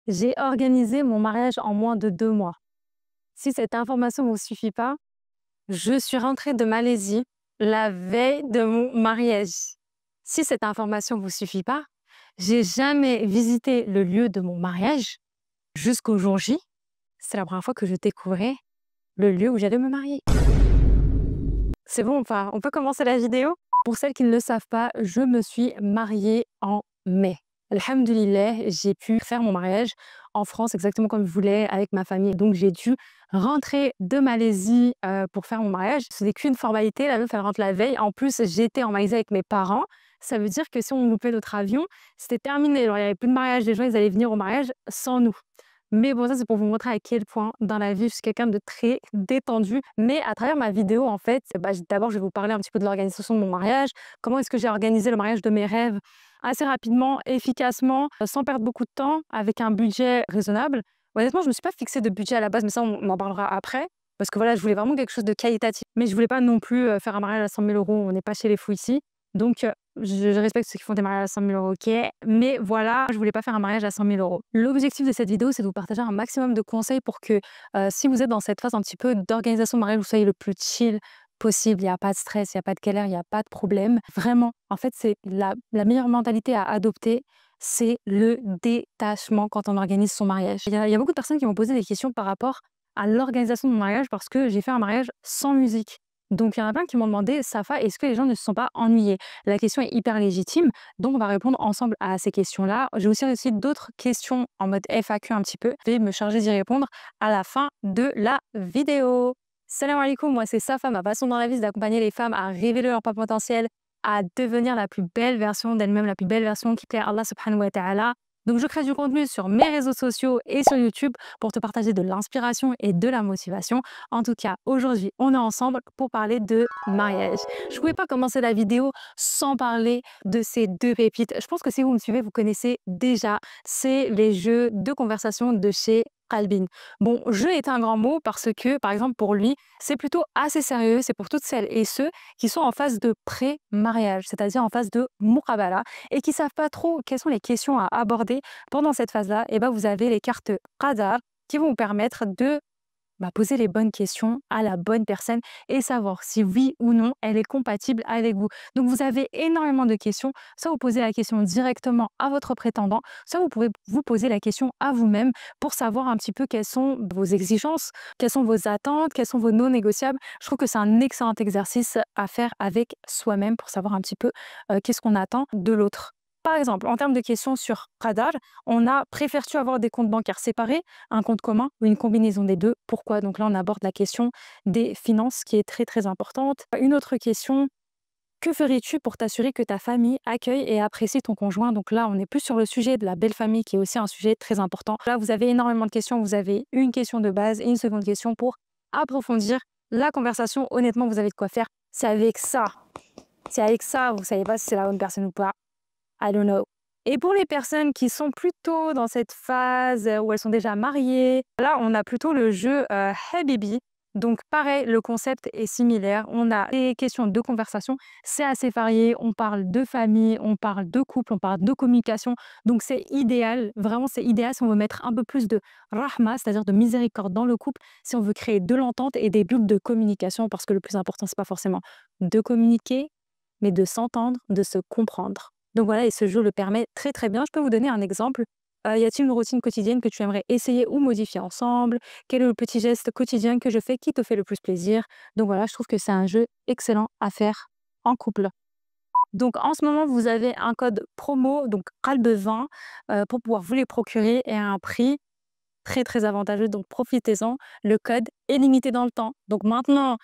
J'ai organisé mon mariage en moins de 2 mois. Si cette information ne vous suffit pas, je suis rentrée de Malaisie la veille de mon mariage. Si cette information ne vous suffit pas, j'ai jamais visité le lieu de mon mariage jusqu'au jour J. C'est la première fois que je découvrais le lieu où j'allais me marier. C'est bon, enfin, on peut commencer la vidéo? Pour celles qui ne le savent pas, je me suis mariée en mai. Alhamdulillah, j'ai pu faire mon mariage en France exactement comme je voulais avec ma famille. Donc j'ai dû rentrer de Malaisie pour faire mon mariage. Ce n'est qu'une formalité, la meuf elle rentre la veille. En plus, j'étais en Malaisie avec mes parents. Ça veut dire que si on loupait notre avion, c'était terminé. Alors, il n'y avait plus de mariage, les gens ils allaient venir au mariage sans nous. Mais bon, ça, c'est pour vous montrer à quel point, dans la vie, je suis quelqu'un de très détendu. Mais à travers ma vidéo, en fait, d'abord, je vais vous parler un petit peu de l'organisation de mon mariage. Comment est-ce que j'ai organisé le mariage de mes rêves assez rapidement, efficacement, sans perdre beaucoup de temps, avec un budget raisonnable. Honnêtement, je ne me suis pas fixé de budget à la base, mais ça, on en parlera après. Parce que voilà, je voulais vraiment quelque chose de qualitatif. Mais je voulais pas non plus faire un mariage à 100 000 euros. On n'est pas chez les fous ici. Donc, je respecte ceux qui font des mariages à 100 000 euros, ok. Mais voilà, je voulais pas faire un mariage à 100 000 euros. L'objectif de cette vidéo, c'est de vous partager un maximum de conseils pour que si vous êtes dans cette phase un petit peu d'organisation de mariage, vous soyez le plus chill possible. Il n'y a pas de stress, il n'y a pas de galère, il n'y a pas de problème. Vraiment, en fait, c'est la meilleure mentalité à adopter. C'est le détachement quand on organise son mariage. Il y a beaucoup de personnes qui m'ont posé des questions par rapport à l'organisation de mon mariage parce que j'ai fait un mariage sans musique. Donc, il y en a plein qui m'ont demandé, Safa, est-ce que les gens ne se sont pas ennuyés? La question est hyper légitime, donc on va répondre ensemble à ces questions-là. J'ai aussi d'autres questions en mode FAQ un petit peu. Je vais me charger d'y répondre à la fin de la vidéo. Salam alaikum, moi c'est Safa. Ma passion dans la vie, c'est d'accompagner les femmes à révéler leur plein potentiel, à devenir la plus belle version d'elles-mêmes, la plus belle version qui plaît à Allah subhanahu wa ta'ala. Donc je crée du contenu sur mes réseaux sociaux et sur YouTube pour te partager de l'inspiration et de la motivation. En tout cas, aujourd'hui, on est ensemble pour parler de mariage. Je ne pouvais pas commencer la vidéo sans parler de ces deux pépites. Je pense que si vous me suivez, vous connaissez déjà. C'est les jeux de conversation de chez Qalbin. Bon, jeu est un grand mot parce que, par exemple, pour lui, c'est plutôt assez sérieux. C'est pour toutes celles et ceux qui sont en phase de pré-mariage, c'est-à-dire en phase de muqabala et qui savent pas trop quelles sont les questions à aborder pendant cette phase-là. Et ben, vous avez les cartes Qadar qui vont vous permettre de poser les bonnes questions à la bonne personne et savoir si oui ou non elle est compatible avec vous. Donc vous avez énormément de questions. Soit vous posez la question directement à votre prétendant, soit vous pouvez vous poser la question à vous-même pour savoir un petit peu quelles sont vos exigences, quelles sont vos attentes, quels sont vos non négociables. Je trouve que c'est un excellent exercice à faire avec soi-même pour savoir un petit peu qu'est-ce qu'on attend de l'autre. Par exemple, en termes de questions sur Radar, on a préfères-tu avoir des comptes bancaires séparés, un compte commun ou une combinaison des deux? Pourquoi? Donc là, on aborde la question des finances qui est très très importante. Une autre question, que ferais-tu pour t'assurer que ta famille accueille et apprécie ton conjoint? Donc là, on est plus sur le sujet de la belle famille qui est aussi un sujet très important. Là, vous avez énormément de questions. Vous avez une question de base et une seconde question pour approfondir la conversation. Honnêtement, vous avez de quoi faire. C'est avec ça. C'est avec ça, vous savez pas si c'est la bonne personne ou pas. I don't know. Et pour les personnes qui sont plutôt dans cette phase où elles sont déjà mariées, là, on a plutôt le jeu Hey Baby. Donc, pareil, le concept est similaire. On a des questions de conversation. C'est assez varié. On parle de famille, on parle de couple, on parle de communication. Donc, c'est idéal. Vraiment, c'est idéal si on veut mettre un peu plus de rahma, c'est-à-dire de miséricorde dans le couple, si on veut créer de l'entente et des bulles de communication. Parce que le plus important, c'est pas forcément de communiquer, mais de s'entendre, de se comprendre. Donc voilà, et ce jeu le permet très très bien. Je peux vous donner un exemple. Y a-t-il une routine quotidienne que tu aimerais essayer ou modifier ensemble? Quel est le petit geste quotidien que je fais qui te fait le plus plaisir? Donc voilà, je trouve que c'est un jeu excellent à faire en couple. Donc en ce moment, vous avez un code promo, donc Qalb20, pour pouvoir vous les procurer et à un prix très très avantageux. Donc profitez-en. Le code est limité dans le temps. Donc maintenant,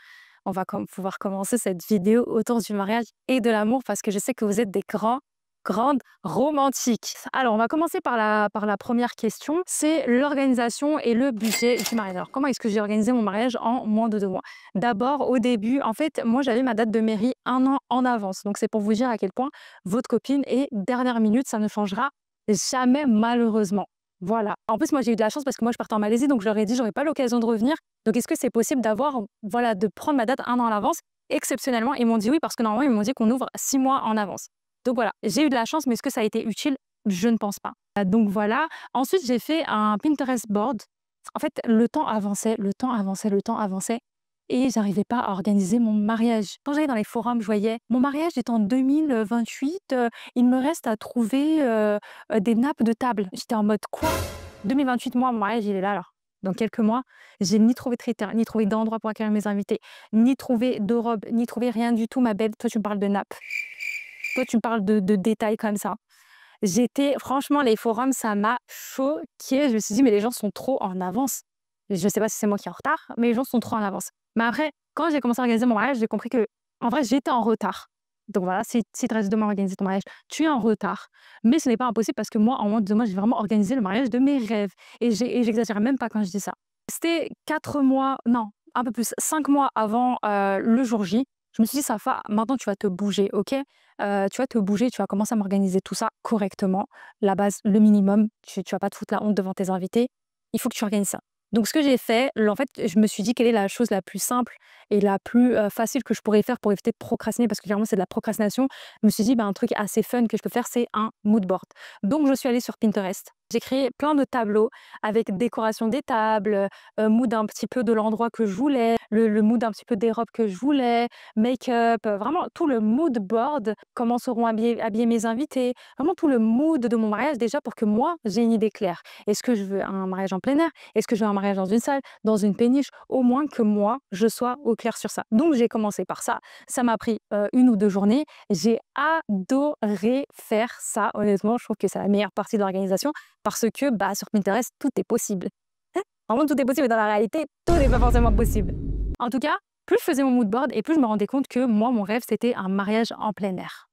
on va pouvoir commencer cette vidéo autour du mariage et de l'amour parce que je sais que vous êtes des grandes romantiques. Alors, on va commencer par la première question. C'est l'organisation et le budget du mariage. Alors, comment est-ce que j'ai organisé mon mariage en moins de 2 mois? D'abord, au début, en fait, moi, j'avais ma date de mairie 1 an en avance. Donc, c'est pour vous dire à quel point votre copine est dernière minute. Ça ne changera jamais, malheureusement. Voilà. En plus, moi, j'ai eu de la chance parce que moi, je partais en Malaisie, donc je leur ai dit, j'aurais pas l'occasion de revenir. Donc, est-ce que c'est possible voilà, de prendre ma date 1 an à l'avance? Exceptionnellement, ils m'ont dit oui, parce que normalement, ils m'ont dit qu'on ouvre 6 mois en avance. Donc voilà, j'ai eu de la chance, mais est-ce que ça a été utile? Je ne pense pas. Donc voilà. Ensuite, j'ai fait un Pinterest board. En fait, le temps avançait, le temps avançait, le temps avançait et j'arrivais pas à organiser mon mariage. Quand j'allais dans les forums, je voyais: «Mon mariage est en 2028, il me reste à trouver, des nappes de table». J'étais en mode: «Quoi? 2028, moi, mon mariage, il est là, dans quelques mois». J'ai ni trouvé de traiteur, ni trouvé d'endroit pour accueillir mes invités, ni trouvé de robe, ni trouvé rien du tout, ma belle. Toi, tu me parles de nappes. Toi, tu me parles de détails comme ça. J'étais franchement, les forums, ça m'a choquée. Je me suis dit: «Mais les gens sont trop en avance». Je sais pas si c'est moi qui est en retard, mais les gens sont trop en avance. Mais après, quand j'ai commencé à organiser mon mariage, j'ai compris que en vrai, j'étais en retard. Donc voilà, si te reste 2 mois à organiser ton mariage, tu es en retard. Mais ce n'est pas impossible parce que moi, en moins de 2 mois, j'ai vraiment organisé le mariage de mes rêves et j'exagère même pas quand je dis ça. C'était 4 mois, non, un peu plus, 5 mois avant, le jour J. Je me suis dit: «Safa, maintenant tu vas te bouger, OK? Tu vas te bouger, tu vas commencer à m'organiser tout ça correctement. La base, le minimum, tu vas pas te foutre la honte devant tes invités. Il faut que tu organises ça». Donc ce que j'ai fait, en fait, je me suis dit: «Quelle est la chose la plus simple et la plus, facile que je pourrais faire pour éviter de procrastiner?» parce que clairement, c'est de la procrastination. Je me suis dit: «Bah, un truc assez fun que je peux faire, c'est un mood board». Donc je suis allée sur Pinterest. J'ai créé plein de tableaux avec décoration des tables, mood un petit peu de l'endroit que je voulais, le mood un petit peu des robes que je voulais, make-up, vraiment tout le mood board, comment seront habillés mes invités, vraiment tout le mood de mon mariage déjà pour que moi, j'ai une idée claire. Est-ce que je veux un mariage en plein air? Est-ce que je veux un mariage dans une salle, dans une péniche? Au moins que moi, je sois au clair sur ça. Donc j'ai commencé par ça. Ça m'a pris 1 ou 2 journées. J'ai adoré faire ça. Honnêtement, je trouve que c'est la meilleure partie de l'organisation parce que bah, sur Pinterest, tout est possible. Vraiment, tout est possible, mais dans la réalité, tout n'est pas forcément possible. En tout cas, plus je faisais mon mood board et plus je me rendais compte que moi, mon rêve, c'était un mariage en plein air.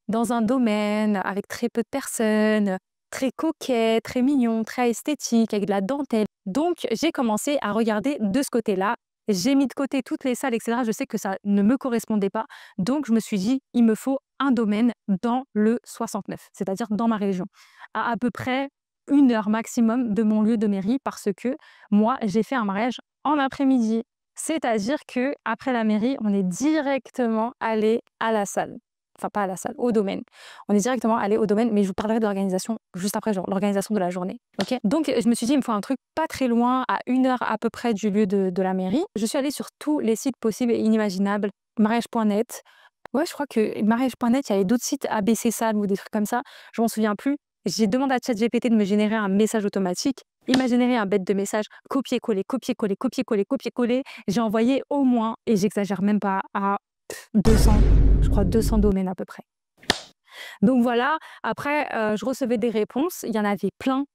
Dans un domaine avec très peu de personnes, très coquet, très mignon, très esthétique, avec de la dentelle. Donc, j'ai commencé à regarder de ce côté-là. J'ai mis de côté toutes les salles, etc. Je sais que ça ne me correspondait pas. Donc, je me suis dit, il me faut un domaine dans le 69, c'est-à-dire dans ma région, à peu près 1 heure maximum de mon lieu de mairie parce que moi, j'ai fait un mariage en après-midi. C'est-à-dire que après la mairie, on est directement allé à la salle. Enfin, pas à la salle, au domaine. On est directement allé au domaine, mais je vous parlerai de l'organisation juste après, genre l'organisation de la journée. Ok. Donc, je me suis dit, il me faut un truc pas très loin, à 1 heure à peu près du lieu de la mairie. Je suis allée sur tous les sites possibles et inimaginables, mariage.net. Ouais, je crois que mariage.net, il y avait d'autres sites ABC Salle ou des trucs comme ça. Je m'en souviens plus. J'ai demandé à ChatGPT de me générer un message automatique. Il m'a généré un bête de message, copier-coller, copier-coller, copier-coller, copier-coller. J'ai envoyé au moins, et j'exagère même pas, à 200, je crois 200 domaines à peu près. Donc voilà, après, je recevais des réponses, il y en avait plein,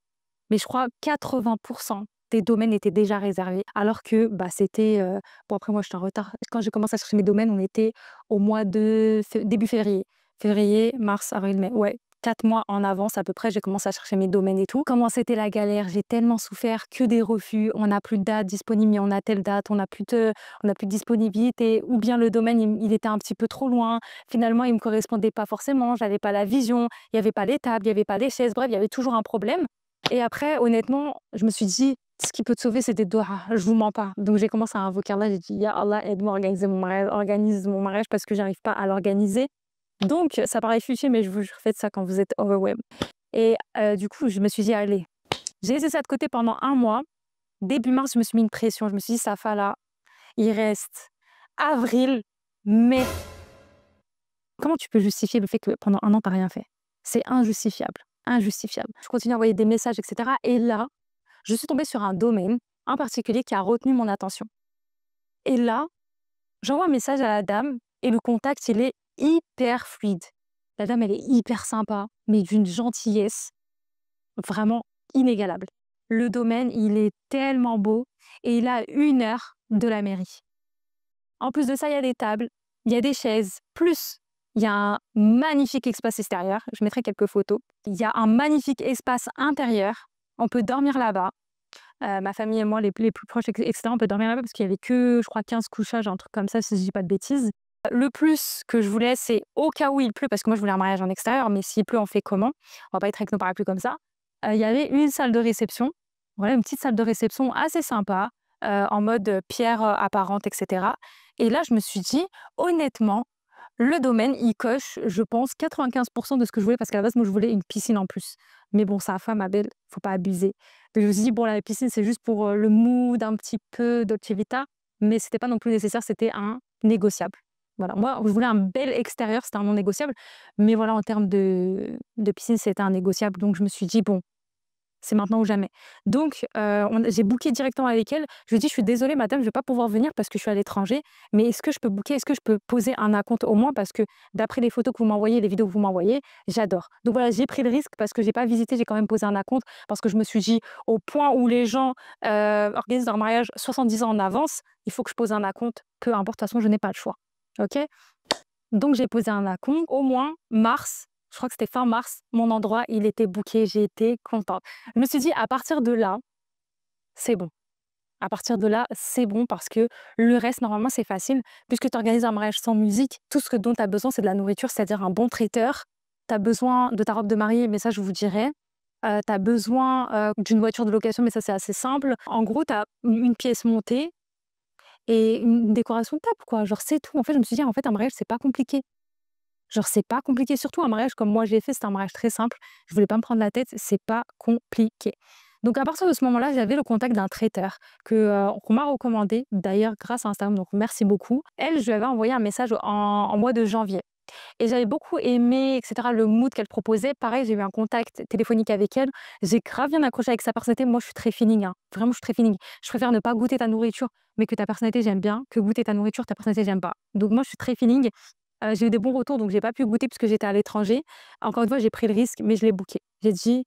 mais je crois 80% des domaines étaient déjà réservés. Alors que bah, c'était... bon, après, moi, je suis en retard. Quand j'ai commencé à chercher mes domaines, on était au mois de début février. Février, mars, avril, mai. Ouais, 4 mois en avance à peu près, j'ai commencé à chercher mes domaines et tout. Comment c'était la galère, j'ai tellement souffert, que des refus, on n'a plus de date disponible, mais on a telle date, on n'a plus de disponibilité, ou bien le domaine, il était un petit peu trop loin, finalement, il ne me correspondait pas forcément, j'avais pas la vision, il n'y avait pas les tables, il n'y avait pas les chaises, bref, il y avait toujours un problème. Et après, honnêtement, je me suis dit, ce qui peut te sauver, c'est des doigts. Je vous mens pas. Donc, j'ai commencé à invoquer Allah. J'ai dit, Ya Allah, aide-moi à organise mon mariage parce que j'arrive pas à l'organiser. Donc, ça paraît fuché, mais je vous jure, faites ça quand vous êtes overwhelmed. Et du coup, je me suis dit, allez, j'ai laissé ça de côté pendant 1 mois. Début mars, je me suis mis une pression. Je me suis dit, Safa, là, il reste avril, mai. Comment tu peux justifier le fait que pendant 1 an, tu n'as rien fait? C'est injustifiable. Injustifiable. Je continue à envoyer des messages, etc. Et là, je suis tombée sur un domaine en particulier qui a retenu mon attention. Et là, j'envoie un message à la dame et le contact, il est hyper fluide. La dame, elle est hyper sympa, mais d'une gentillesse vraiment inégalable. Le domaine, il est tellement beau et il a 1 heure de la mairie. En plus de ça, il y a des tables, il y a des chaises, plus il y a un magnifique espace extérieur. Je mettrai quelques photos. Il y a un magnifique espace intérieur. On peut dormir là-bas. Ma famille et moi, les plus proches, etc., on peut dormir là-bas parce qu'il y avait que, je crois, 15 couchages, un truc comme ça, si je dis pas de bêtises. Le plus que je voulais, c'est au cas où il pleut, parce que moi, je voulais un mariage en extérieur, mais s'il pleut, on fait comment? On va pas être avec nos parapluies comme ça. Il y avait une salle de réception, voilà, une petite salle de réception assez sympa, en mode pierre apparente, etc. Et là, je me suis dit, honnêtement, Le domaine, il coche, je pense, 95 de ce que je voulais parce qu'à la base, moi, je voulais une piscine en plus. Mais bon, sa femme, ma belle, faut pas abuser. Donc je me suis dit: «Bon, la piscine, c'est juste pour, le mood, un petit peu dolce vita», mais c'était pas non plus nécessaire, c'était un négociable. Voilà, moi, je voulais un bel extérieur, c'était un non négociable, mais voilà, en termes de piscine, c'était un négociable, donc je me suis dit: «Bon, c'est maintenant ou jamais». Donc, j'ai booké directement avec elle. Je lui ai dit: «Je suis désolée madame, je vais pas pouvoir venir parce que je suis à l'étranger, mais est-ce que je peux booker? Est-ce que je peux poser un acompte au moins? Parce que d'après les photos que vous m'envoyez, les vidéos que vous m'envoyez, j'adore». Donc voilà, j'ai pris le risque parce que j'ai pas visité, j'ai quand même posé un acompte parce que je me suis dit: «Au point où les gens, organisent leur mariage 70 ans en avance, il faut que je pose un acompte, peu importe, de toute façon, je n'ai pas le choix». OK? Donc j'ai posé un acompte. Au moins mars, je crois que c'était fin mars, mon endroit, il était booké, j'ai été contente. Je me suis dit: «À partir de là, c'est bon». À partir de là, c'est bon parce que le reste, normalement, c'est facile. Puisque tu organises un mariage sans musique, tout ce dont tu as besoin, c'est de la nourriture, c'est-à-dire un bon traiteur. Tu as besoin de ta robe de mariée, mais ça, je vous dirai. Tu as besoin, d'une voiture de location, mais ça, c'est assez simple. En gros, tu as une pièce montée et une décoration de table, quoi. Genre, c'est tout. En fait, je me suis dit: «En fait, un mariage, c'est pas compliqué». Genre, c'est pas compliqué, surtout un mariage comme moi j'ai fait, c'était un mariage très simple. Je voulais pas me prendre la tête, c'est pas compliqué. Donc à partir de ce moment-là, j'avais le contact d'un traiteur qu'on m'a recommandé, d'ailleurs grâce à Instagram, donc merci beaucoup. Elle, je lui avais envoyé un message en mois de janvier et j'avais beaucoup aimé et cetera le mood qu'elle proposait. Pareil, j'ai eu un contact téléphonique avec elle. J'ai grave bien accroché avec sa personnalité. Moi, je suis très feeling, hein. Vraiment, je suis très feeling. Je préfère ne pas goûter ta nourriture, mais que ta personnalité, j'aime bien, que goûter ta nourriture, ta personnalité, j'aime pas. Donc moi, je suis très feeling. J'ai eu des bons retours, donc j'ai pas pu goûter puisque j'étais à l'étranger. Encore une fois, j'ai pris le risque, mais je l'ai booké. J'ai dit: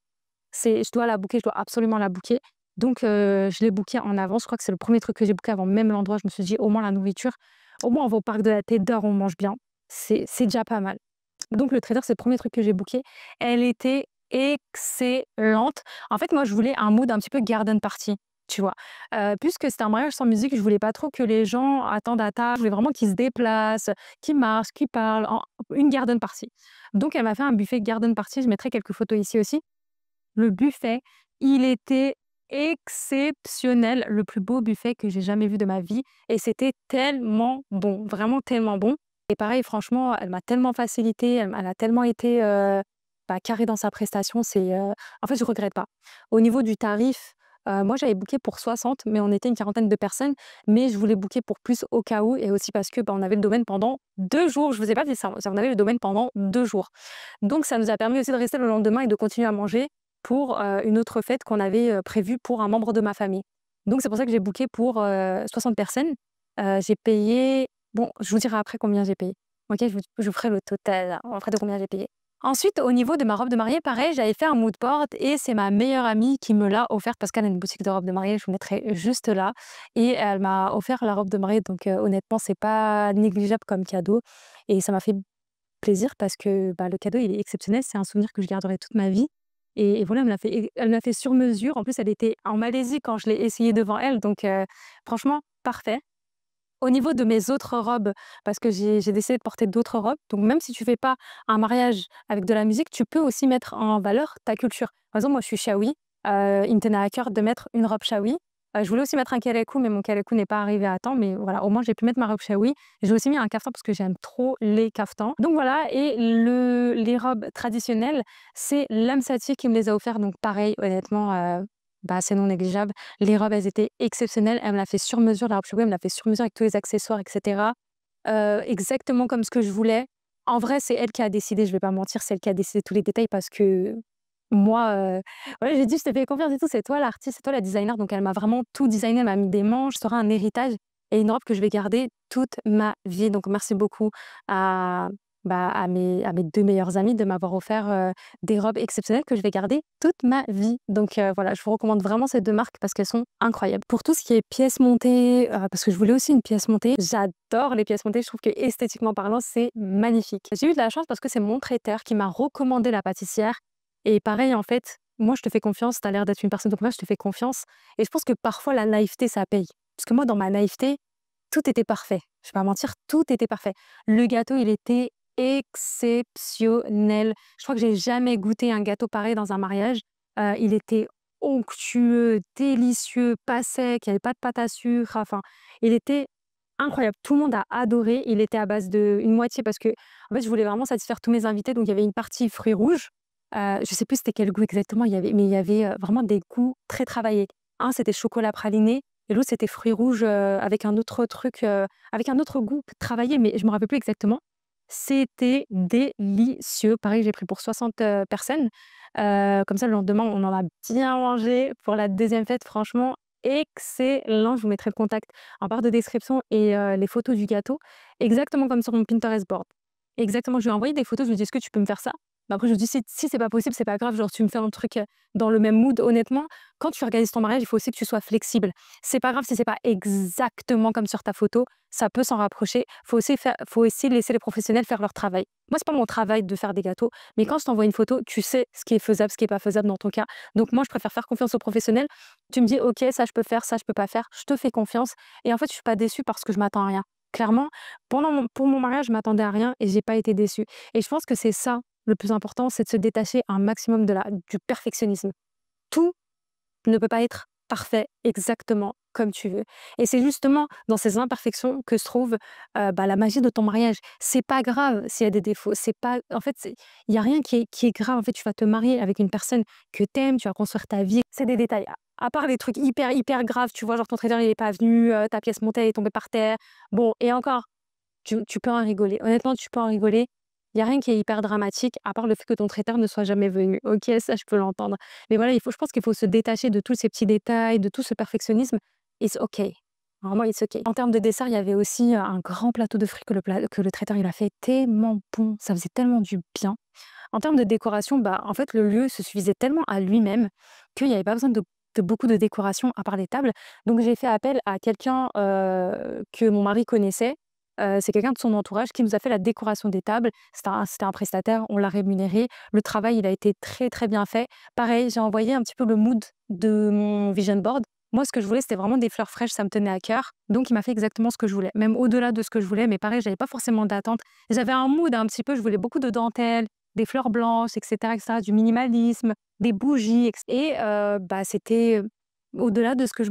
«C'est je dois la booker, je dois absolument la booker». Donc je l'ai booké en avance. Je crois que c'est le premier truc que j'ai booké avant même l'endroit. Je me suis dit: «Au moins la nourriture, au moins on va au parc de la Tête d'Or, on mange bien». C'est déjà pas mal. Donc le traiteur, c'est le premier truc que j'ai booké. Elle était excellente. En fait, moi, je voulais un mood un petit peu garden party, tu vois? Puisque c'était un mariage sans musique, je voulais pas trop que les gens attendent à table. Je voulais vraiment qu'ils se déplacent, qu'ils marchent, qu'ils parlent, en une garden party. Donc elle m'a fait un buffet garden party. Je mettrai quelques photos ici aussi. Le buffet, il était exceptionnel, le plus beau buffet que j'ai jamais vu de ma vie et c'était tellement bon, vraiment tellement bon et pareil franchement, elle m'a tellement facilité, elle a tellement été, carrée dans sa prestation, en fait, je regrette pas. Au niveau du tarif, moi j'avais booké pour 60 mais on était une quarantaine de personnes, mais je voulais booker pour plus au cas où et aussi parce que, on avait le domaine pendant 2 jours. Je vous ai pas dit ça, on avait le domaine pendant 2 jours. Donc ça nous a permis aussi de rester le lendemain et de continuer à manger pour, une autre fête qu'on avait, prévue pour un membre de ma famille. Donc c'est pour ça que j'ai booké pour, 60 personnes. J'ai payé bon, je vous dirai après combien j'ai payé. OK? Je vous ferai le total après de combien j'ai payé. Ensuite, au niveau de ma robe de mariée, pareil, j'avais fait un mood board et c'est ma meilleure amie qui me l'a offerte parce qu'elle a une boutique de robes de mariée, je vous mettrai juste là et elle m'a offert la robe de mariée donc honnêtement, c'est pas négligeable comme cadeau et ça m'a fait plaisir parce que, le cadeau, il est exceptionnel. C'est un souvenir que je garderai toute ma vie et voilà, elle me l'a fait sur mesure. En plus, elle était en Malaisie quand je l'ai essayé devant elle, donc franchement, parfait. Au niveau de mes autres robes, parce que j'ai décidé de porter d'autres robes, donc même si tu fais pas un mariage avec de la musique, tu peux aussi mettre en valeur ta culture. Par exemple, moi, je suis Chaoui, il me tenait à cœur de mettre une robe Chaoui. Je voulais aussi mettre un kérékou, mais mon kérékou n'est pas arrivé à temps, mais voilà, au moins j'ai pu mettre ma robe Chaoui. J'ai aussi mis un caftan parce que j'aime trop les caftans. Donc voilà et les robes traditionnelles, c'est l'Amsati qui me les a offertes, donc pareil, honnêtement, c'est non négligeable. Les robes, elles étaient exceptionnelles. Elle me l'a fait sur mesure, la robe Chloé, elle me l'a fait sur mesure avec tous les accessoires et cetera. Exactement comme ce que je voulais. En vrai, c'est elle qui a décidé, je vais pas mentir, c'est elle qui a décidé tous les détails parce que moi, ouais, j'ai dit: «Je te fais confiance et tout, c'est toi l'artiste, c'est toi la designer». Donc elle m'a vraiment tout designé, elle m'a mis des manches, ça sera un héritage et une robe que je vais garder toute ma vie. Donc merci beaucoup à à mes 2 meilleures amies de m'avoir offert, des robes exceptionnelles que je vais garder toute ma vie. Donc voilà, je vous recommande vraiment ces 2 marques parce qu'elles sont incroyables. Pour tout ce qui est pièces montées, parce que je voulais aussi une pièce montée, j'adore les pièces montées, je trouve que esthétiquement parlant, c'est magnifique. J'ai eu de la chance parce que c'est mon traiteur qui m'a recommandé la pâtissière et pareil, en fait, moi je te fais confiance, tu as l'air d'être une personne de confiance, je te fais confiance et je pense que parfois la naïveté, ça paye. Parce que moi, dans ma naïveté, tout était parfait. Je vais pas mentir, tout était parfait. Le gâteau, il était exceptionnel. Je crois que j'ai jamais goûté un gâteau pareil dans un mariage. Il était onctueux, délicieux, pas sec, il y avait pas de pâte à sucre, enfin, il était incroyable. Tout le monde a adoré. Il était à base de une moitié parce que, en fait, je voulais vraiment satisfaire tous mes invités, donc il y avait une partie fruits rouges. Je sais plus c'était quel goût exactement, il y avait, vraiment des goûts très travaillés. Un, c'était chocolat praliné et l'autre, c'était fruits rouges, avec un autre truc, avec un autre goût travaillé, mais je me rappelle plus exactement. C'était délicieux. Pareil, j'ai pris pour 60, personnes. Comme ça, le lendemain, on en a bien mangé. Pour la deuxième fête, franchement, excellent. Je vous mettrai le contact en barre de description et les photos du gâteau, exactement comme sur mon Pinterest board. Exactement, je lui ai envoyé des photos, je lui ai dit: «Est-ce que tu peux me faire ça?» Mais après je lui ai dit: «Si c'est pas possible, c'est pas grave, genre tu me fais un truc, dans le même mood». Honnêtement, quand tu organises ton mariage, il faut aussi que tu sois flexible. C'est pas grave si c'est pas exactement comme sur ta photo, ça peut s'en rapprocher. Faut aussi laisser les professionnels faire leur travail. Moi, c'est pas mon travail de faire des gâteaux, mais quand je t'envoie une photo, tu sais ce qui est faisable, ce qui est pas faisable dans ton cas. Donc moi, je préfère faire confiance aux professionnels. Tu me dis: «OK, ça je peux faire, ça je peux pas faire». Je te fais confiance et en fait, je suis pas déçue parce que je m'attends à rien. Clairement, pour mon mariage, je m'attendais à rien et j'ai pas été déçue et je pense que c'est ça le plus important, c'est de se détacher un maximum du perfectionnisme. Tout ne peut pas être parfait exactement comme tu veux et c'est justement dans ces imperfections que se trouve, la magie de ton mariage. C'est pas grave s'il y a des défauts, c'est pas en fait, il y a rien qui est grave. En fait, tu vas te marier avec une personne que tu aimes, tu vas construire ta vie. C'est des détails. À part les trucs hyper, hyper graves, tu vois? Genre ton traiteur il est pas venu, ta pièce montée elle est tombée par terre. Bon et encore, tu peux en rigoler. Honnêtement, tu peux en rigoler. Il y a rien qui est hyper dramatique, à part le fait que ton traiteur ne soit jamais venu. OK, ça, je peux l'entendre. Mais voilà, je pense qu'il faut se détacher de tous ces petits détails, de tout ce perfectionnisme. It's OK. Vraiment, it's OK. En termes de dessert, il y avait aussi, un grand plateau de fruits que le traiteur, il a fait tellement bon, ça faisait tellement du bien. En termes de décoration, en fait, le lieu se suffisait tellement à lui-même qu'il y avait pas besoin de beaucoup de décoration à part les tables. Donc j'ai fait appel à quelqu'un, que mon mari connaissait. C'est quelqu'un de son entourage qui nous a fait la décoration des tables. C'était un prestataire, on l'a rémunéré. Le travail, il a été très, très bien fait. Pareil, j'ai envoyé un petit peu le mood de mon vision board. Moi, ce que je voulais, c'était vraiment des fleurs fraîches, ça me tenait à cœur. Donc il m'a fait exactement ce que je voulais, même au-delà de ce que je voulais, mais pareil, j'avais pas forcément d'attente. J'avais un mood un petit peu, je voulais beaucoup de dentelle, des fleurs blanches et cetera, du minimalisme, des bougies et c'était, au-delà de ce que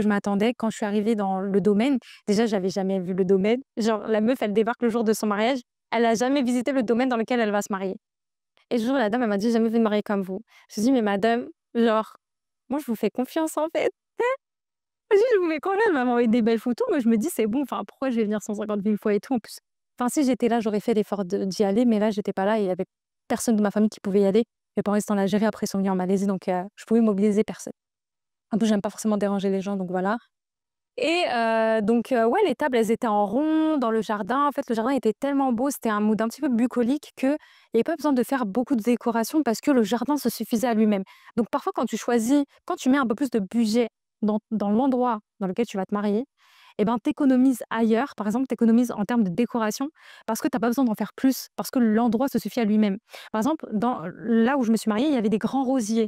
je m'attendais. Quand je suis arrivée dans le domaine, déjà, j'avais jamais vu le domaine. Genre la meuf, elle débarque le jour de son mariage, elle a jamais visité le domaine dans lequel elle va se marier et le jour, la dame, elle m'a dit: «J'ai jamais vu de mariée comme vous». Je lui ai dit: «Mais madame, genre, moi, je vous fais confiance, en fait». Je lui ai dit: «Je vous mets confiance». Elle m'a envoyé des belles photos. Moi, je me dis: «C'est bon, enfin, pourquoi je vais venir 150 000 fois et tout?» En plus, enfin, si j'étais là, j'aurais fait l'effort d'y aller, mais là, j'étais pas là et il y avait personne de ma famille qui pouvait y aller. Mes parents étant en Algérie, après, ils sont venus en Malaisie, donc je pouvais mobiliser personne. En plus, j'aime pas forcément déranger les gens, donc voilà et ouais, les tables, elles étaient en rond dans le jardin. En fait, le jardin était tellement beau, c'était un mood un petit peu bucolique qu'il y avait pas besoin de faire beaucoup de décoration parce que le jardin se suffisait à lui-même. Donc parfois, quand tu mets un peu plus de budget dans l'endroit dans lequel tu vas te marier et ben, tu économises ailleurs. Par exemple, tu économises en termes de décoration parce que tu as pas besoin d'en faire plus, parce que l'endroit se suffit à lui-même. Par exemple, là où je me suis mariée, il y avait des grands rosiers.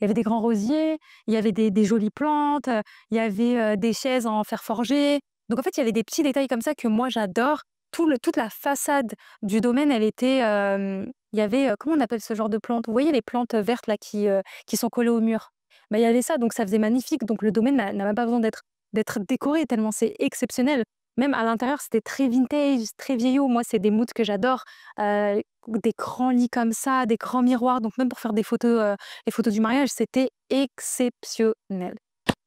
Il y avait des grands rosiers, il y avait des jolies plantes, il y avait, des chaises en fer forgé. Donc en fait, il y avait des petits détails comme ça que moi j'adore. Toute la façade du domaine, elle était, il y avait, comment on appelle ce genre de plantes? Vous voyez les plantes, vertes là qui sont collées au mur? Il y avait ça, donc ça faisait magnifique. Donc le domaine n'a même pas besoin d'être décoré tellement c'est exceptionnel. Même à l'intérieur, c'était très vintage, très vieillot. Moi, c'est des moods que j'adore, des grands lits comme ça, des grands miroirs. Donc même pour faire des photos, les photos du mariage, c'était exceptionnel.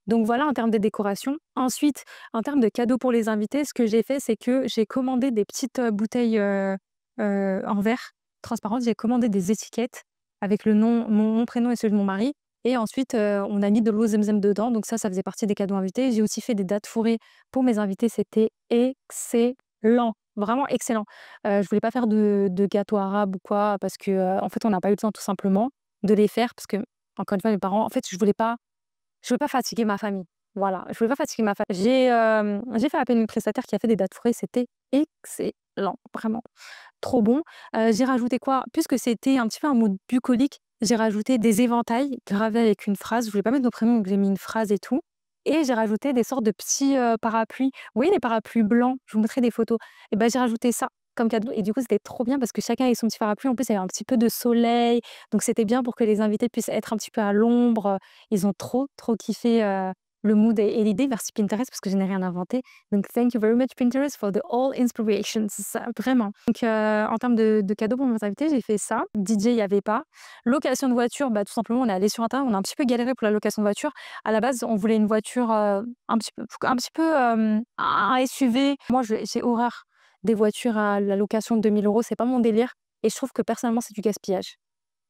Donc voilà en termes de décoration. Ensuite, en termes de cadeaux pour les invités, ce que j'ai fait, c'est que j'ai commandé des petites, bouteilles, en verre transparentes. J'ai commandé des étiquettes avec le nom mon prénom et celui de mon mari et ensuite, on a mis de l'eau Zemzem dedans. Donc ça faisait partie des cadeaux invités. J'ai aussi fait des dattes fourrées pour mes invités. C'était excellent, vraiment excellent. Je voulais pas faire de gâteau arabe ou quoi parce que, en fait, on n'a pas eu le temps tout simplement de les faire parce que encore une fois, mes parents en fait, je veux pas fatiguer ma famille. Voilà, je veux pas fatiguer ma famille. J'ai fait appel à une prestataire qui a fait des dates fourrées, c'était excellent, vraiment trop bon. J'ai rajouté quoi? Puisque c'était un petit peu un mood bucolique, j'ai rajouté des éventails gravés avec une phrase. Je voulais pas mettre nos prénoms, donc j'ai mis une phrase et tout et j'ai rajouté des sortes de petits, parapluies. Vous voyez les parapluies blancs? Je vous montrerai des photos et j'ai rajouté ça comme cadeau et du coup, c'était trop bien parce que chacun avait son petit parapluie. En plus, il y avait un petit peu de soleil, donc c'était bien pour que les invités puissent être un petit peu à l'ombre, ils ont trop, trop kiffé, le mood et l'idée. Merci Pinterest parce que je n'ai rien inventé. Donc thank you very much Pinterest for the all inspirations, ça, vraiment. Donc en termes de cadeaux pour mes invités, j'ai fait ça. DJ, il y avait pas. Location de voiture, bah, tout simplement, on est allé sur internet, on a un petit peu galéré pour la location de voiture. À la base, on voulait une voiture, un SUV. Moi, j'ai horreur des voitures à la location de 2 000 €, c'est pas mon délire et je trouve que personnellement, c'est du gaspillage.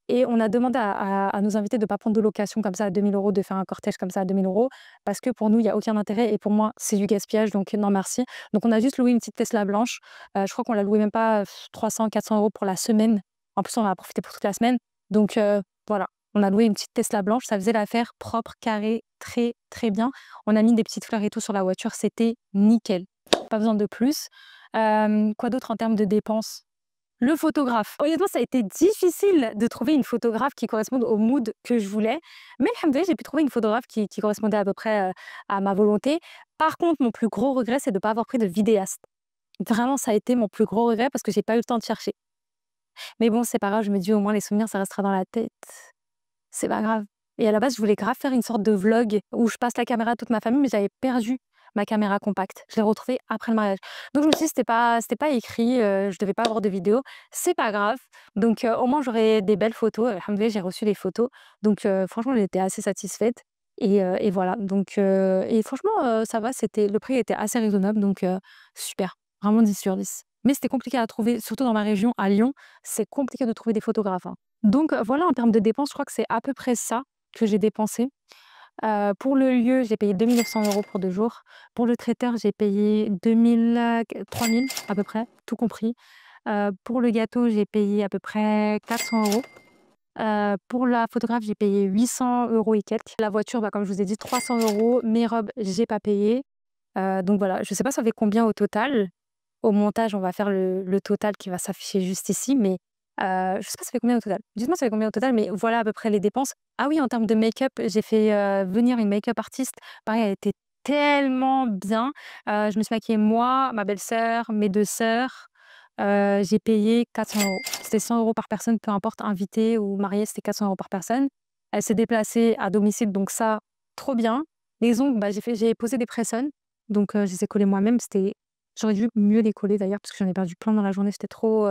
Et on a demandé à nos invités de ne pas prendre de location comme ça à 2 000 €, de faire un cortège comme ça à 2 000 €, parce que pour nous, il y a aucun intérêt et pour moi, c'est du gaspillage, donc non merci. Donc on a juste loué une petite Tesla blanche. Je crois qu'on l'a louée même pas 300-400 € pour la semaine. En plus, on en a profité pour toute la semaine. Donc voilà, on a loué une petite Tesla blanche, ça faisait l'affaire, propre, carré, très, très bien. On a mis des petites fleurs et tout sur la voiture, c'était nickel. Pas besoin de plus. Quoi d'autre en termes de dépenses? Le photographe. Honnêtement, ça a été difficile de trouver une photographe qui corresponde au mood que je voulais. Mais alhamdoulilah, j'ai pu trouver une photographe qui correspondait à peu près à ma volonté. Par contre, mon plus gros regret, c'est de ne pas avoir pris de vidéaste. Vraiment, ça a été mon plus gros regret parce que j'ai pas eu le temps de chercher. Mais bon, c'est pas grave, je me dis au moins les souvenirs, ça restera dans la tête. C'est pas grave. Et à la base, je voulais grave faire une sorte de vlog où je passe la caméra à toute ma famille, mais j'avais perdu ma caméra compacte. Je l'ai retrouvée après le mariage. Donc je me suis dit: «C'était pas écrit, je devais pas avoir de vidéo, c'est pas grave». Donc au moins j'aurai des belles photos. Alhamdoulilah, j'ai reçu les photos. Donc franchement, j'étais assez satisfaite et voilà. Donc et franchement, ça va, le prix était assez raisonnable, donc super. Vraiment 10/10. Mais c'était compliqué à trouver, surtout dans ma région, à Lyon, c'est compliqué de trouver des photographes, hein. Donc voilà, en termes de dépenses, je crois que c'est à peu près ça que j'ai dépensé. Pour le lieu, j'ai payé 2 900 € pour 2 jours. Pour le traiteur, j'ai payé 3 000 à peu près, tout compris. Pour le gâteau, j'ai payé à peu près 400 €. Pour la photographe, j'ai payé 800 € et quelques. La voiture, bah, comme je vous ai dit, 300 €. Mes robes, j'ai pas payé. Donc voilà, je sais pas ça fait combien au total. Au montage, on va faire le total qui va s'afficher juste ici, mais je sais pas ça fait combien au total. Dites-moi ça fait combien au total, mais voilà à peu près les dépenses. Ah oui, en termes de make-up, j'ai fait, venir une make-up artiste. Pareil, elle était tellement bien. Je me suis maquillée moi, ma belle-sœur, mes 2 sœurs. J'ai payé 400 €. C'était 100 € par personne, peu importe, invité ou marié, c'était 400 € par personne. Elle s'est déplacée à domicile, donc ça, trop bien. Les ongles, bah, j'ai posé des press-on, donc je les ai collés moi-même. J'aurais dû mieux les coller d'ailleurs parce que j'en ai perdu plein dans la journée. J'étais trop,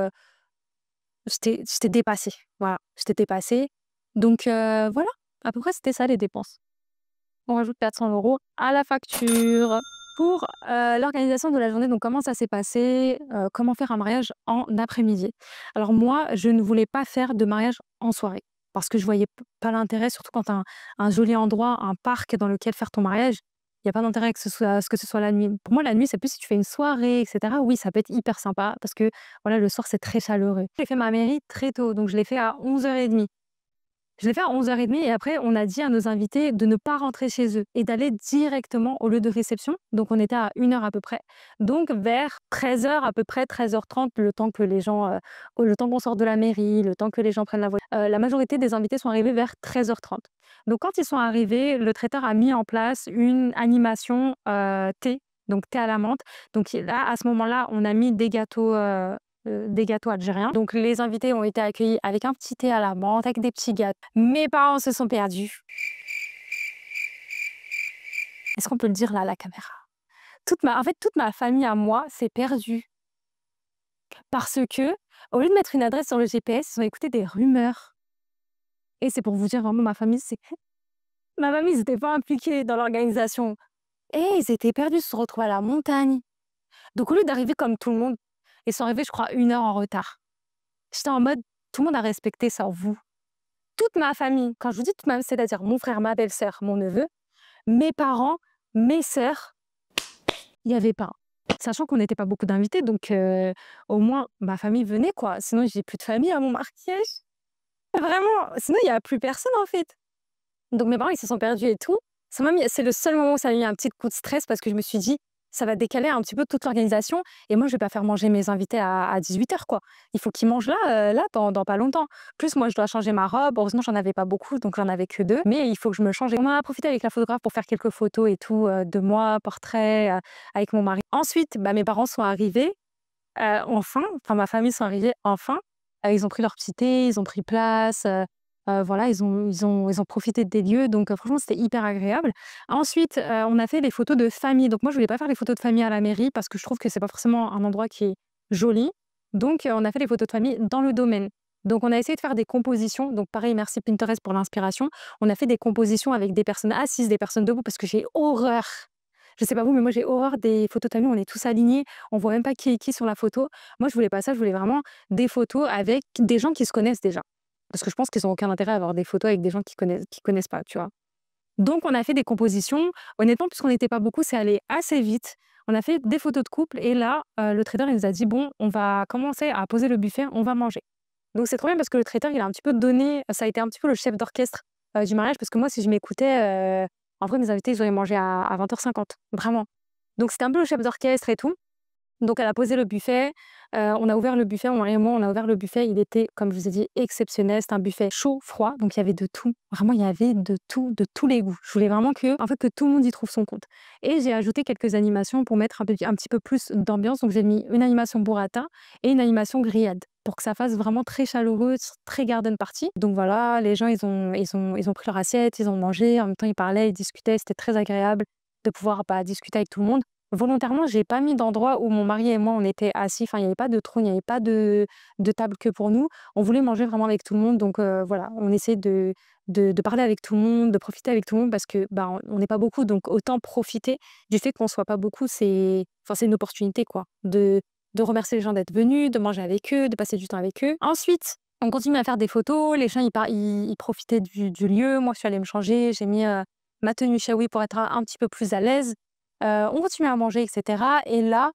j'étais dépassée. Voilà, j'étais dépassée. Donc voilà, à peu près c'était ça les dépenses. On rajoute 400 € à la facture. Pour l'organisation de la journée, donc comment ça s'est passé? Comment faire un mariage en après-midi? Alors moi, je ne voulais pas faire de mariage en soirée parce que je voyais pas l'intérêt, surtout quand tu as un joli endroit, un parc dans lequel faire ton mariage. Il y a pas d'intérêt que ce soit la nuit. Pour moi, la nuit, c'est plus si tu fais une soirée et cetera. Oui, ça peut être hyper sympa parce que voilà, le soir, c'est très chaleureux. J'ai fait ma mairie très tôt, donc je l'ai fait à 11h30. Je l'ai fait à 11h30 et après, on a dit à nos invités de ne pas rentrer chez eux et d'aller directement au lieu de réception. Donc, on était à 1 heure à peu près. Donc, vers 13h à peu près, 13h30, le temps que les gens, le temps qu'on sorte de la mairie, le temps que les gens prennent la voiture. La majorité des invités sont arrivés vers 13h30. Donc, quand ils sont arrivés, le traiteur a mis en place une animation thé, donc thé à la menthe. Donc, là, à ce moment-là, on a mis des gâteaux algériens. Donc les invités ont été accueillis avec un petit thé à la menthe, avec des petits gâteaux. Mes parents se sont perdus. Est-ce qu'on peut le dire là à la caméra? Toute ma famille à moi s'est perdue parce que, au lieu de mettre une adresse sur le GPS, ils ont écouté des rumeurs. Et c'est pour vous dire vraiment ma famille, ils étaient pas impliqués dans l'organisation. Et ils étaient perdus, ils se sont retrouvés à la montagne. Donc au lieu d'arriver comme tout le monde, ils sont arrivés, je crois, 1 heure en retard. J'étais en mode, tout le monde a respecté sans vous. Toute ma famille, quand je vous dis toute ma famille, c'est-à-dire mon frère, ma belle-sœur, mon neveu, mes parents, mes sœurs, il y avait pas. Sachant qu'on n'était pas beaucoup d'invités, donc au moins ma famille venait quoi. Sinon j'ai plus de famille à mon mariage. Vraiment, sinon il y a plus personne en fait. Donc mes parents ils se sont perdus et tout. C'est le seul moment où ça m'a mis un petit coup de stress parce que je me suis dit: «Ça va décaler un petit peu toute l'organisation et moi je vais pas faire manger mes invités à 18h quoi. Il faut qu'ils mangent là dans pas longtemps». Plus moi je dois changer ma robe. Heureusement j'en avais pas beaucoup donc j'en avais que 2, mais il faut que je me change et on en a profité avec la photographe pour faire quelques photos et tout, de moi, portrait, avec mon mari. Ensuite, bah, mes parents sont arrivés, enfin ma famille sont arrivés enfin. Ils ont pris leur petit thé, ils ont pris place, Voilà, ils ont profité des lieux, donc franchement, c'était hyper agréable. Ensuite, on a fait les photos de famille. Donc moi, je voulais pas faire les photos de famille à la mairie parce que je trouve que c'est pas forcément un endroit qui est joli. Donc on a fait les photos de famille dans le domaine. Donc on a essayé de faire des compositions. Donc pareil, merci Pinterest pour l'inspiration. On a fait des compositions avec des personnes assises, des personnes debout parce que j'ai horreur. Je sais pas vous, mais moi j'ai horreur des photos de famille, on est tous alignés, on voit même pas qui est qui sur la photo. Moi, je voulais pas ça, je voulais vraiment des photos avec des gens qui se connaissent déjà. Parce que je pense qu'ils ont aucun intérêt à avoir des photos avec des gens qui connaissent pas, tu vois? Donc on a fait des compositions. Honnêtement, puisqu'on n'était pas beaucoup, c'est allé assez vite. On a fait des photos de couple et là, le traiteur, il nous a dit: «Bon, on va commencer à poser le buffet, on va manger». Donc c'est trop bien parce que le traiteur, il a un petit peu donné ça a été un petit peu le chef d'orchestre, du mariage parce que moi, si je m'écoutais, en vrai, mes invités, ils auraient mangé à 20h50, vraiment. Donc c'était un peu le chef d'orchestre et tout. Donc elle a posé le buffet, on a ouvert le buffet, mon mari et moi, on a ouvert le buffet, il était, comme je vous ai dit, exceptionnel. C'était un buffet chaud, froid, donc il y avait de tout. Vraiment, il y avait de tous les goûts. Je voulais vraiment que tout le monde y trouve son compte et j'ai ajouté quelques animations pour mettre un petit peu plus d'ambiance. Donc j'ai mis une animation burrata et une animation grillade pour que ça fasse vraiment très chaleureux, très garden party. Donc voilà, les gens, ils ont pris leur assiette, ils ont mangé, en même temps, ils parlaient, ils discutaient, c'était très agréable de pouvoir, bah, discuter avec tout le monde. Volontairement, j'ai pas mis d'endroit où mon mari et moi, on était assis. Enfin, il y avait pas de trône, il y avait pas de table que pour nous. On voulait manger vraiment avec tout le monde, donc voilà, on essaie de parler avec tout le monde, de profiter avec tout le monde parce que, bah, on n'est pas beaucoup, donc autant profiter du fait qu'on soit pas beaucoup. C'est une opportunité, quoi, de remercier les gens d'être venus, de manger avec eux, de passer du temps avec eux. Ensuite, on continue à faire des photos. Les gens, ils profitaient du lieu. Moi, je suis allée me changer. J'ai mis, ma tenue chaoui pour être un petit peu plus à l'aise. On continue à manger et cetera et là,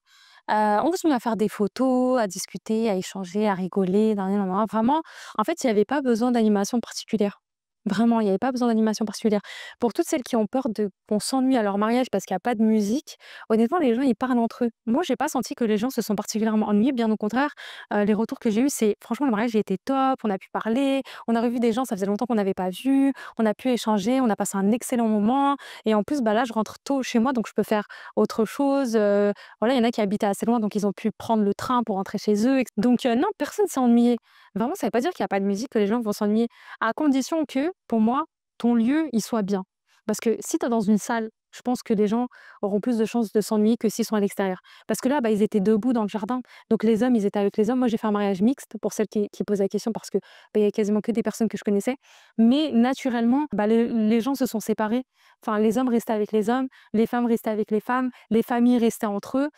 on continue à faire des photos, à discuter, à échanger, à rigoler, nin nin nin nin. Vraiment, en fait, il y avait pas besoin d'animation particulière. Vraiment, il y avait pas besoin d'animation particulière. Pour toutes celles qui ont peur de qu'on s'ennuie à leur mariage parce qu'il y a pas de musique, honnêtement, les gens, ils parlent entre eux. Moi, j'ai pas senti que les gens se sont particulièrement ennuyés, bien au contraire. Les retours que j'ai eus, c'est: «Franchement, le mariage, il était top, on a pu parler, on a revu des gens, ça faisait longtemps qu'on n'avait pas vu, on a pu échanger, on a passé un excellent moment et en plus, bah, là, je rentre tôt chez moi, donc je peux faire autre chose». Voilà, il y en a qui habitaient assez loin, donc ils ont pu prendre le train pour rentrer chez eux donc non, personne s'est ennuyé. Vraiment, ça veut pas dire qu'il y a pas de musique, que les gens vont s'ennuyer, à condition que, pour moi, ton lieu, il soit bien. Parce que si tu es dans une salle, je pense que les gens auront plus de chances de s'ennuyer que s'ils sont à l'extérieur. Parce que là, bah, ils étaient debout dans le jardin, donc les hommes, ils étaient avec les hommes. Moi, j'ai fait un mariage mixte pour celles qui posent la question parce que, bah, il y a quasiment que des personnes que je connaissais. Mais naturellement, bah, les gens se sont séparés. Enfin, les hommes restaient avec les hommes, les femmes restaient avec les familles restaient entre eux.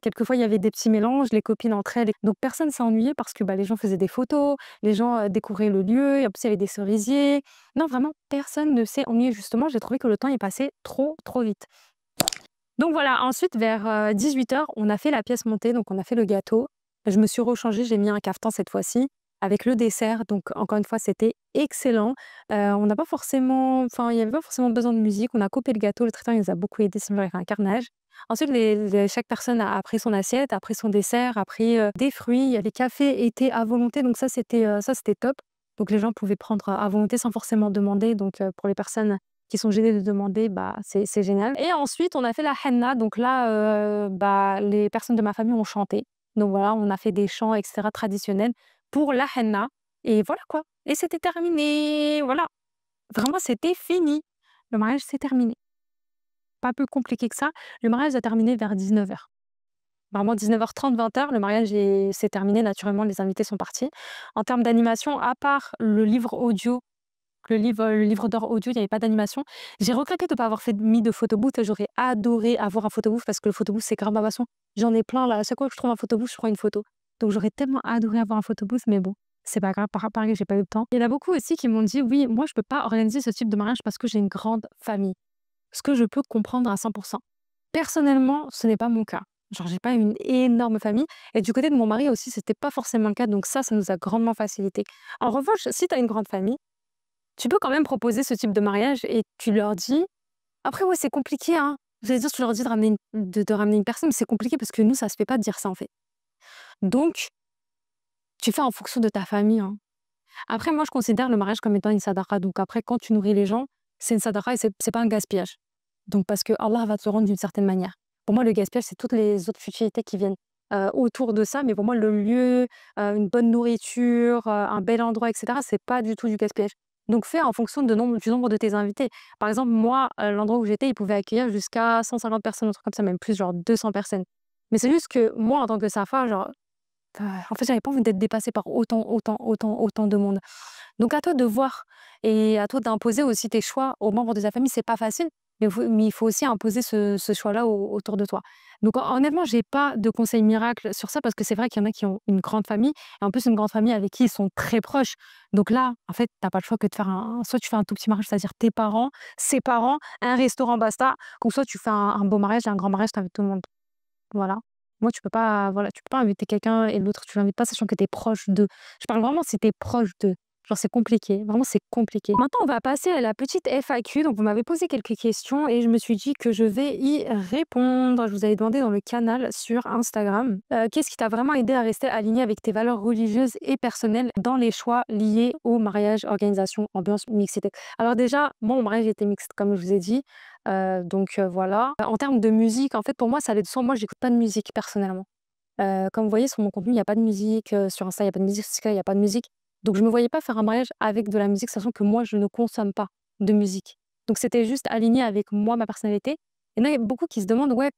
Quelquefois, il y avait des petits mélanges, les copines entre elles. Donc personne s'est ennuyé parce que, bah, les gens faisaient des photos, les gens, découvraient le lieu et en plus, il y avait des cerisiers. Non, vraiment, personne ne s'est ennuyé. Justement, j'ai trouvé que le temps est passé trop, trop vite. Donc voilà, ensuite vers, 18h, on a fait la pièce montée, donc on a fait le gâteau. Je me suis rechangée, j'ai mis un caftan cette fois-ci, avec le dessert, donc encore une fois, c'était excellent. On n'a pas forcément enfin, il y avait pas forcément besoin de musique. On a coupé le gâteau, le traiteur il nous a beaucoup aidés, sinon j'aurais fait un carnage. Ensuite, chaque personne a pris son assiette, a pris son dessert, a pris, des fruits. Il y avait café et thé à volonté, donc ça c'était top. Donc les gens pouvaient prendre à volonté sans forcément demander, donc pour les personnes qui sont gênées de demander, bah, c'est génial et ensuite on a fait la henna, donc là, bah, les personnes de ma famille ont chanté. Donc voilà, on a fait des chants et cetera traditionnels pour la henna et voilà quoi et c'était terminé, voilà. Vraiment, c'était fini. Le mariage, c'est terminé. Pas plus compliqué que ça. Le mariage a terminé vers 19h. Vraiment 19h30, 20h, le mariage s'est terminé naturellement, les invités sont partis. En termes d'animation, à part le livre audio le livre d'or audio, il y avait pas d'animation. J'ai regretté de pas avoir mis de photobooth. J'aurais adoré avoir un photobooth parce que le photobooth, c'est grave ma passion. J'en ai plein là. À chaque fois que je trouve un photobooth, je prends une photo. Donc j'aurais tellement adoré avoir un photobooth, mais bon, c'est pas grave. Pareil, j'ai pas eu le temps. Il y en a beaucoup aussi qui m'ont dit: «Oui, moi, je peux pas organiser ce type de mariage parce que j'ai une grande famille». Ce que je peux comprendre à 100. Personnellement, ce n'est pas mon cas. Genre, j'ai pas une énorme famille et du côté de mon mari aussi, c'était pas forcément le cas. Donc ça nous a grandement facilité. En revanche, si tu as une grande famille, tu peux quand même proposer ce type de mariage et tu leur dis après ouais, c'est compliqué, hein. J'allais dire, tu leur dis de ramener une personne, mais c'est compliqué parce que nous, ça se fait pas de dire ça, en fait. Donc, tu fais en fonction de ta famille, hein. Après, moi, je considère le mariage comme étant une sadaqa. Donc après, quand tu nourris les gens, c'est une sadaqa et c'est pas un gaspillage. Donc parce que Allah va te le rendre d'une certaine manière. Pour moi, le gaspillage, c'est toutes les autres futilités qui viennent autour de ça, mais pour moi, le lieu, une bonne nourriture, un bel endroit et cetera, c'est pas du tout du gaspillage. Donc fais en fonction du nombre de tes invités. Par exemple, moi, l'endroit où j'étais, il pouvait accueillir jusqu'à 150 personnes, un truc comme ça, même plus, genre 200 personnes. Mais c'est juste que moi, en tant que Safa, genre, en fait, j'avais pas envie d'être dépassée par autant de monde. Donc à toi de voir et à toi d'imposer aussi tes choix aux membres de ta famille. C'est pas facile, mais il faut aussi imposer ce choix-là autour de toi. Donc honnêtement, j'ai pas de conseil miracle sur ça parce que c'est vrai qu'il y en a qui ont une grande famille et en plus une grande famille avec qui ils sont très proches. Donc là, en fait, t'as pas le choix que de faire soit tu fais un tout petit mariage, c'est-à-dire tes parents, ses parents, un restaurant basta, ou soit tu fais un beau mariage et un grand mariage, tu invites tout le monde. Voilà. Moi, tu peux pas, voilà, tu peux pas inviter quelqu'un et l'autre, tu l'invites pas sachant que tu es proche d'eux. Je parle vraiment si tu es proche d'eux. Genre, c'est compliqué. Vraiment, c'est compliqué. Maintenant, on va passer à la petite FAQ. Donc, vous m'avez posé quelques questions et je me suis dit que je vais y répondre. Je vous avais demandé dans le canal sur Instagram, qu'est-ce qui t'a vraiment aidé à rester aligné avec tes valeurs religieuses et personnelles dans les choix liés au mariage, organisation, ambiance, mixité. Alors déjà, moi, mon mariage était mixte, comme je vous ai dit. Voilà. En termes de musique, en fait, pour moi, ça allait de soi. Moi, j'écoute pas de musique personnellement. Comme vous voyez sur mon contenu, il y a pas de musique, sur Insta, il y a pas de musique, sur Insta, il y a pas de musique. Donc je me voyais pas faire un mariage avec de la musique, sachant que moi, je ne consomme pas de musique. Donc c'était juste aligné avec moi, ma personnalité. Et là, il y a beaucoup qui se demandent: «Ouais,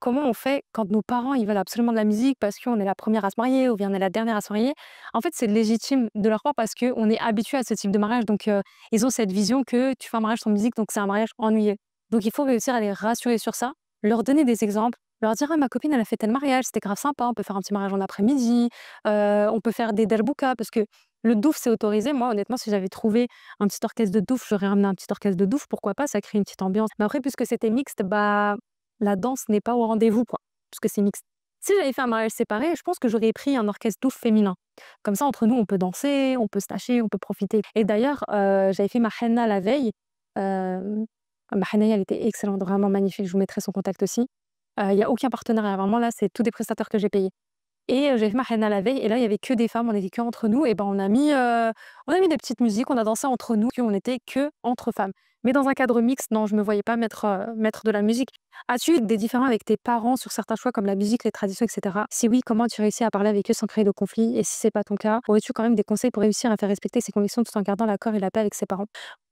comment on fait quand nos parents, ils veulent absolument de la musique parce qu'on est la première à se marier ou bien on est la dernière à se marier?» En fait, c'est légitime de leur part parce qu'on est habitué à ce type de mariage. Donc ils ont cette vision que tu fais un mariage sans musique, donc c'est un mariage ennuyeux. Donc il faut réussir à les rassurer sur ça, leur donner des exemples, leur dire: «Ah, ma copine, elle a fait tel mariage, c'était grave sympa, on peut faire un petit mariage en après-midi, on peut faire des derbouka», parce que le douf, c'est autorisé. Moi, honnêtement, si j'avais trouvé un petit orchestre de douf, j'aurais ramené un petit orchestre de douf, pourquoi pas? Ça crée une petite ambiance. Mais après, puisque c'était mixte, bah, la danse n'est pas au rendez-vous, quoi, parce que c'est mixte. Si j'avais fait un mariage séparé, je pense que j'aurais pris un orchestre douf féminin. Comme ça, entre nous, on peut danser, on peut se tâcher, on peut profiter. Et d'ailleurs, j'avais fait ma henna la veille, hem ma hennaï, elle était excellente, vraiment magnifique. Je vous mettrai son contact aussi. Il y a aucun partenariat, vraiment là, c'est tous des prestataires que j'ai payés. Et j'ai fait ma henna la veille et là, il y avait que des femmes, on était que entre nous et ben, on a mis des petites musiques, on a dansé entre nous, on était que entre femmes. Mais dans un cadre mixte, non, je me voyais pas mettre de la musique. As-tu des différends avec tes parents sur certains choix comme la musique, les traditions et cetera? Si oui, comment tu réussis à parler avec eux sans créer de conflit? Et si c'est pas ton cas, aurais-tu quand même des conseils pour réussir à faire respecter ses convictions tout en gardant l'accord et la paix avec ses parents?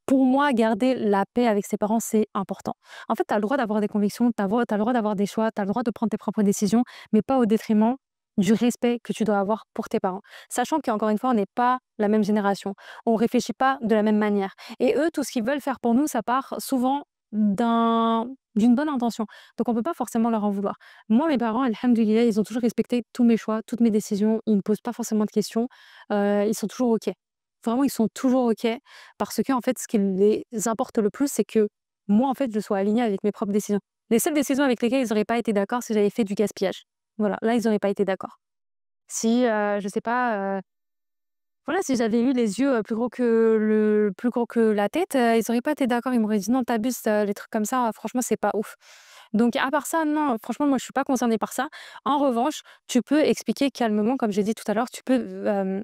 Pour moi, garder la paix avec ses parents, c'est important. En fait, tu as le droit d'avoir des convictions, tu as le droit d'avoir des choix, tu as le droit de prendre tes propres décisions, mais pas au détriment du respect que tu dois avoir pour tes parents. Sachant qu'encore une fois, on n'est pas la même génération. On réfléchit pas de la même manière. Et eux, tout ce qu'ils veulent faire pour nous, ça part souvent d'une bonne intention. Donc, on peut pas forcément leur en vouloir. Moi, mes parents, alhamdoulilah, ils ont toujours respecté tous mes choix, toutes mes décisions. Ils ne me posent pas forcément de questions. Ils sont toujours OK. Vraiment, ils sont toujours OK parce que en fait, ce qui les importe le plus, c'est que moi, en fait, je sois alignée avec mes propres décisions. Les seules décisions avec lesquelles ils n'auraient pas été d'accord, si j'avais fait du gaspillage. Voilà, là, ils n'auraient pas été d'accord. Si, je sais pas, voilà, si j'avais eu les yeux, plus gros que la tête, ils auraient pas été d'accord. Ils m'auraient dit: «Non, tu abuses, les trucs comme ça, franchement, c'est pas ouf». Donc à part ça, non, franchement, moi, je suis pas concernée par ça. En revanche, tu peux expliquer calmement, comme j'ai dit tout à l'heure, tu peux,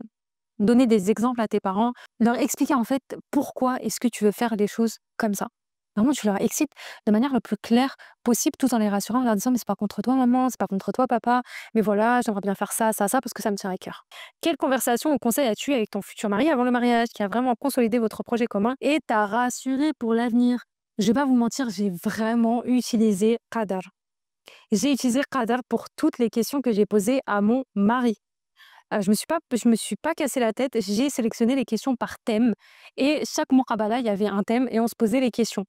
donner des exemples à tes parents, leur expliquer en fait pourquoi est-ce que tu veux faire les choses comme ça. Vraiment, tu leur excites de manière la plus claire possible tout en les rassurant, en leur disant: «Mais c'est pas contre toi maman, c'est pas contre toi papa, mais voilà, j'aimerais bien faire ça, ça, ça parce que ça me tient à cœur». Quelle conversation ou conseil as-tu avec ton futur mari avant le mariage qui a vraiment consolidé votre projet commun et t'a rassuré pour l'avenir? Je vais pas vous mentir, j'ai vraiment utilisé Qadar. J'ai utilisé Qadar pour toutes les questions que j'ai posées à mon mari. Je me suis pas cassé la tête, j'ai sélectionné les questions par thème et chaque muqabala, il y avait un thème et on se posait les questions.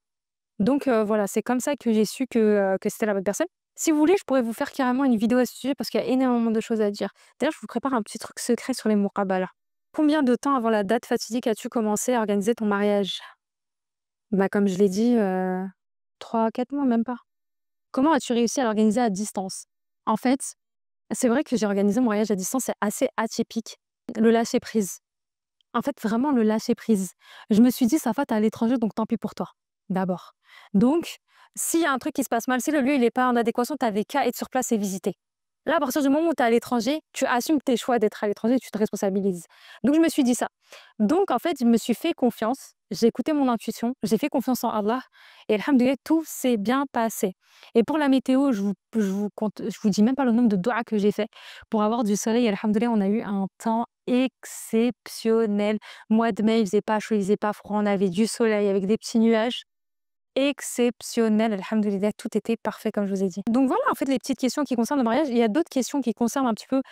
Donc voilà, c'est comme ça que j'ai su que c'était la bonne personne. Si vous voulez, je pourrais vous faire carrément une vidéo à ce sujet parce qu'il y a énormément de choses à dire. D'ailleurs, je vous prépare un petit truc secret sur les muqabala. Combien de temps avant la date fatidique as-tu commencé à organiser ton mariage? Bah, comme je l'ai dit, 3-4 mois, même pas. Comment as-tu réussi à l'organiser à distance? En fait, c'est vrai que j'ai organisé mon voyage à distance, c'est assez atypique. Le lâcher prise. En fait, vraiment le lâcher prise. Je me suis dit: «Safa, tu es à l'étranger, donc tant pis pour toi», d'abord. Donc, s'il y a un truc qui se passe mal, si le lieu il est pas en adéquation, tu avais qu'à être sur place et visiter. Là, à partir du moment où tu es à l'étranger, tu assumes tes choix d'être à l'étranger, tu te responsabilises. Donc je me suis dit ça. Donc en fait, je me suis fait confiance j'ai écouté mon intuition, j'ai fait confiance en Allah et alhamdoulilah, tout s'est bien passé. Et pour la météo, je vous dis même pas le nombre de doigts que j'ai fait pour avoir du soleil. Alhamdoulilah, on a eu un temps exceptionnel. Mois de mai, il faisait pas chaud, il faisait pas froid, on avait du soleil avec des petits nuages. Exceptionnel, alhamdoulilah, tout était parfait comme je vous ai dit. Donc voilà, en fait, les petites questions qui concernent le mariage. Il y a d'autres questions qui concernent un petit peu,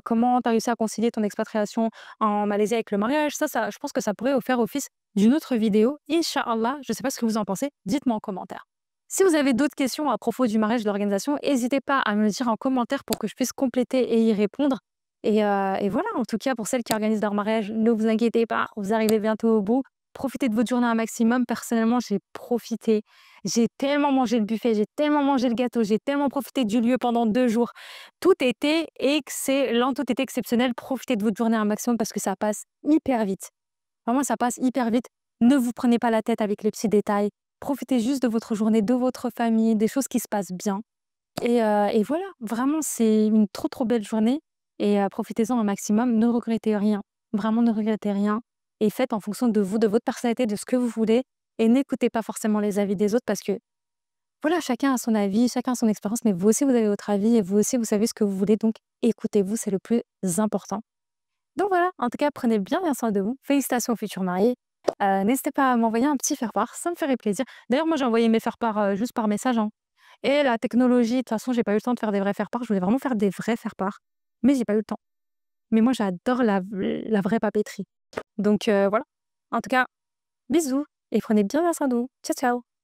comment tu as réussi à concilier ton expatriation en Malaisie avec le mariage. Ça, je pense que ça pourrait faire office d'une autre vidéo. Inch'Allah, je ne sais pas ce que vous en pensez, dites-moi en commentaire. Si vous avez d'autres questions à propos du mariage, de l'organisation, n'hésitez pas à me le dire en commentaire pour que je puisse compléter et y répondre. Et voilà, en tout cas, pour celles qui organisent leur mariage, ne vous inquiétez pas, vous arrivez bientôt au bout. Profitez de votre journée un maximum. Personnellement, j'ai profité. J'ai tellement mangé le buffet, j'ai tellement mangé le gâteau, j'ai tellement profité du lieu pendant 2 jours. Tout était excellent, tout était exceptionnel. Profitez de votre journée un maximum parce que ça passe hyper vite. Vraiment, ça passe hyper vite. Ne vous prenez pas la tête avec les petits détails. Profitez juste de votre journée, de votre famille, des choses qui se passent bien. Et voilà, vraiment, c'est une trop, trop belle journée et profitez-en un maximum. Ne regrettez rien. Vraiment, ne regrettez rien et faites en fonction de vous, de votre personnalité, de ce que vous voulez et n'écoutez pas forcément les avis des autres parce que, voilà, chacun a son avis, chacun a son expérience, mais vous aussi, vous avez votre avis et vous aussi, vous savez ce que vous voulez, donc écoutez-vous, c'est le plus important. Donc voilà, en tout cas, prenez bien soin de vous. Félicitations aux futurs mariés. N'hésitez pas à m'envoyer un petit faire-part, ça me ferait plaisir. D'ailleurs, moi, j'ai envoyé mes faire-part, juste par message, hein. Et la technologie, de toute façon, j'ai pas eu le temps de faire des vrais faire-part. Je voulais vraiment faire des vrais faire-part, mais j'ai pas eu le temps. Mais moi, j'adore la vraie papeterie. Donc voilà. En tout cas, bisous et prenez bien soin de vous. Ciao, ciao.